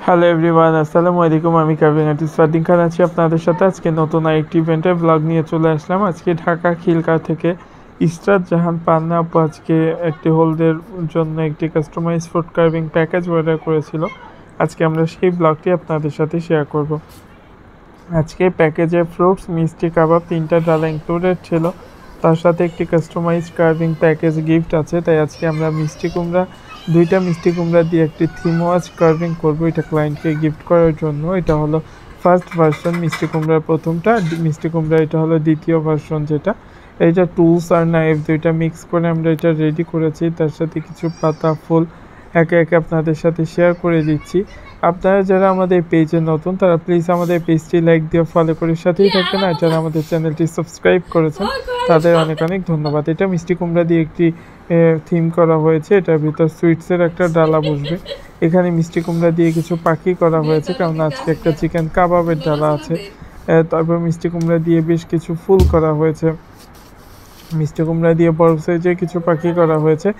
Hello everyone, আসসালামু আলাইকুম। আমি কার্ভিং আর্টিস্ট ফারদিন খান আছি আপনাদের সাথে। আজকে নতুন আরেকটি ইভেন্টের ব্লগ নিয়ে চলে আসলাম। আজকে ঢাকা খিলকা থেকে ইসরাত জাহান পান্না আপু আজকে একটি হোলদের জন্য একটি customize food carving package order করেছিল। আজকে আমরা সেই ব্লগটি আপনাদের সাথে শেয়ার করব। আজকে প্যাকেজে ফ্রুটস, মিষ্টি কাবাব, 3টা ডালা ইনক্লুডেড ছিল। তার সাথে একটি কাস্টমাইজ কার্ভিং প্যাকেজ গিফট আছে। তাই আজকে আমরা দুইটা মিষ্টি কুমড়া দিয়ে একটি থিম ওয়াচ কার্ভিং করব। এটা ক্লায়েন্টকে গিফট করার জন্য। এটা হলো ফার্স্ট ভার্সন মিষ্টি কুমড়ার প্রথমটা, মিষ্টি কুমড়া এটা হলো দ্বিতীয় ভার্সন, যেটা এইটা টুলস আর নাইফ দুইটা মিক্স করে আমরা এটা রেডি করেছি। তার সাথে কিছু পাতা ফুল একে একে আপনাদের সাথে শেয়ার করে দিচ্ছি। আপনারা যারা আমাদের পেজে নতুন তারা প্লিজ আমাদের পেজটি লাইক দিয়ে ফলো করে সাথেই থাকবেন, আর যারা আমাদের চ্যানেলটি সাবস্ক্রাইব করেছেন তাদের অনেক অনেক ধন্যবাদ। এটা মিষ্টি কুমড়া দিয়ে একটি থিম করা হয়েছে। এটার ভিতর সুইটসের একটা ডালা বসবে। এখানে মিষ্টি কুমড়া দিয়ে কিছু পাখি করা হয়েছে, কারণ আজকে একটা চিকেন কাবাবের ডালা আছে। তারপর মিষ্টি কুমড়া দিয়ে বেশ কিছু ফুল করা হয়েছে। মিষ্টি কুমড়া দিয়ে বড় সাইজে কিছু পাখি করা হয়েছে।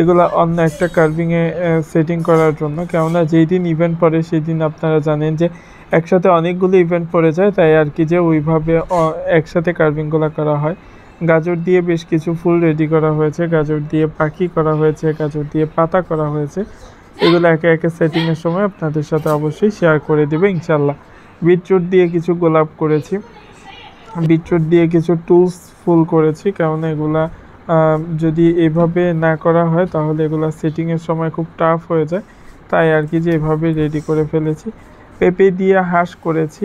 এগুলো অন্য একটা কার্ভিংয়ে সেটিং করার জন্য, কেননা যেই দিন ইভেন্ট পড়ে সেই দিন আপনারা জানেন যে একসাথে অনেকগুলো ইভেন্ট পড়ে যায়, তাই আর কি যে ওইভাবে একসাথে কার্ভিংগুলো করা হয়। গাজর দিয়ে বেশ কিছু ফুল রেডি করা হয়েছে, গাজর দিয়ে পাখি করা হয়েছে, গাজর দিয়ে পাতা করা হয়েছে। এগুলো একে একে সেটিংয়ের সময় আপনাদের সাথে অবশ্যই শেয়ার করে দেবে ইনশাল্লাহ। বিটরুট দিয়ে কিছু গোলাপ করেছি, বিটরুট দিয়ে কিছু টুলস ফুল করেছি, কারণ এগুলা যদি এভাবে না করা হয় তাহলে এগুলো সেটিংয়ের সময় খুব টাফ হয়ে যায়। তাই আর কি যে এভাবে রেডি করে ফেলেছি। পেঁপে দিয়ে হাঁস করেছি,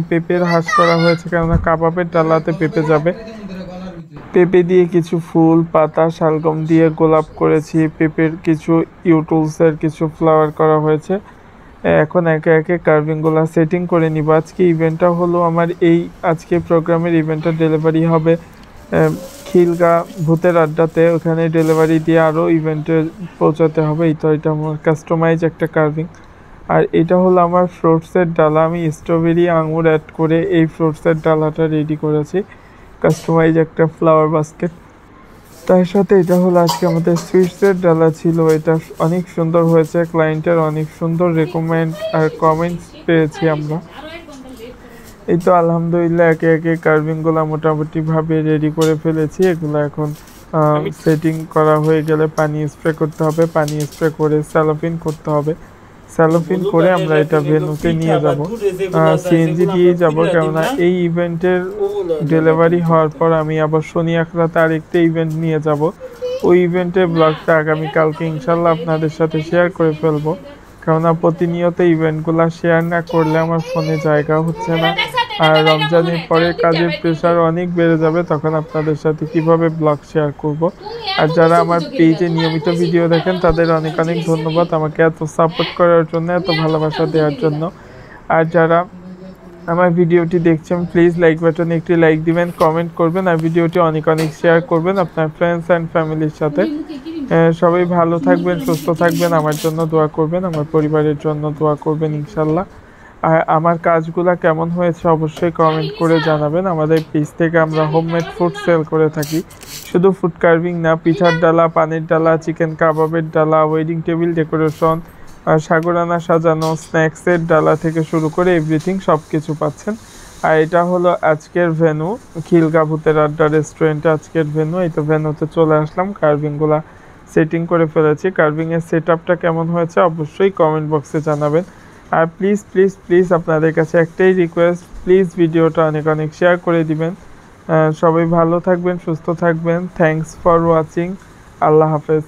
পেঁপের হাঁস করা হয়েছে কেননা কাবাবের ডালাতে পেঁপে যাবে। পেঁপে দিয়ে কিছু ফুল, পাতা, শালগম দিয়ে গোলাপ করেছি। পেঁপের কিছু ইউটুলসের কিছু ফ্লাওয়ার করা হয়েছে। এখন একে একে কার্ভিংগুলো সেটিং করে নিব। আজকে ইভেন্টটা হলো আমার আজকে প্রোগ্রামের ইভেন্টটা ডেলিভারি হবে খিলগা ভূতের আড্ডাতে। ওখানে ডেলিভারি দিয়ে আরও ইভেন্টে পৌঁছাতে হবে। তো এটা আমার কাস্টমাইজ একটা কার্ভিং। আর এটা হলো আমার ফ্রুটসের ডালা। আমি স্ট্রবেরি আঙুর অ্যাড করে এই ফ্রুটসের ডালাটা রেডি করেছি, কাস্টমাইজ একটা ফ্লাওয়ার বাস্কেট। তার সাথে এটা হলো আজকে আমাদের সুইটসের ডালা ছিল। এটা অনেক সুন্দর হয়েছে, ক্লায়েন্টের অনেক সুন্দর রেকমেন্ড আর কমেন্টস পেয়েছি আমরা। এই তো আলহামদুলিল্লাহ একে একে কার্ভিংগুলো মোটামুটিভাবে রেডি করে ফেলেছি। এগুলো এখন সেটিং করা হয়ে গেলে পানি স্প্রে করতে হবে, পানি স্প্রে করে স্যালোফিন করতে হবে। স্যালোফিন করে আমরা এটা ভেন্যুতে নিয়ে যাব, সিএনজি দিয়ে যাব, কেননা এই ইভেন্টের ডেলিভারি হওয়ার পর আমি আবার শনি আখড়াতে আরেকটা ইভেন্ট নিয়ে যাব। ওই ইভেন্টের ব্লগটা আগামীকালকে ইনশাল্লাহ আপনাদের সাথে শেয়ার করে ফেলবো, কেননা প্রতিনিয়ত ইভেন্টগুলো শেয়ার না করলে আমার ফোনে জায়গা হচ্ছে না। আর রমজানের পরে কাজের প্রেশার অনেক বেড়ে যাবে, তখন আপনাদের সাথে কিভাবে ব্লগ শেয়ার করব। আর যারা আমার পেজে নিয়মিত ভিডিও দেখেন তাদের অনেক অনেক ধন্যবাদ আমাকে এত সাপোর্ট করার জন্য, এত ভালোবাসা দেওয়ার জন্য। আর যারা আমার ভিডিওটি দেখছেন প্লিজ লাইক বাটনে একটি লাইক দিবেন, কমেন্ট করবেন, আর ভিডিওটি অনেক অনেক শেয়ার করবেন আপনার ফ্রেন্ডস অ্যান্ড ফ্যামিলির সাথে। সবাই ভালো থাকবেন, সুস্থ থাকবেন, আমার জন্য দোয়া করবেন, আমার পরিবারের জন্য দোয়া করবেন ইনশাল্লাহ। আর আমার কাজগুলো কেমন হয়েছে অবশ্যই কমেন্ট করে জানাবেন। আমাদের পেজ থেকে আমরা হোমমেড ফুড সেল করে থাকি, শুধু ফুড কার্ভিং না, পিঠার ডালা, পানির ডালা, চিকেন কাবাবের ডালা, ওয়েডিং টেবিল ডেকোরেশন, সাগরানা সাজানো, স্ন্যাক্সের ডালা থেকে শুরু করে এভরিথিং সব কিছু পাচ্ছেন। আর এটা হলো আজকের ভেন্যু, খিলগা ভূতের আড্ডা রেস্টুরেন্টে আজকের ভেন্যু। এই তো ভেন্যুতে চলে আসলাম, কার্ভিংগুলো সেটিং করে ফেলেছি। কার্ভিংয়ের সেট আপটা কেমন হয়েছে অবশ্যই কমেন্ট বক্সে জানাবেন। আর প্লিজ প্লিজ প্লিজ আপনাদের কাছে একটাই রিকোয়েস্ট, প্লিজ ভিডিওটা অনেক অনেক শেয়ার করে দিবেন। সবাই ভালো থাকবেন, সুস্থ থাকবেন। Thanks for watching. আল্লাহ হাফেজ।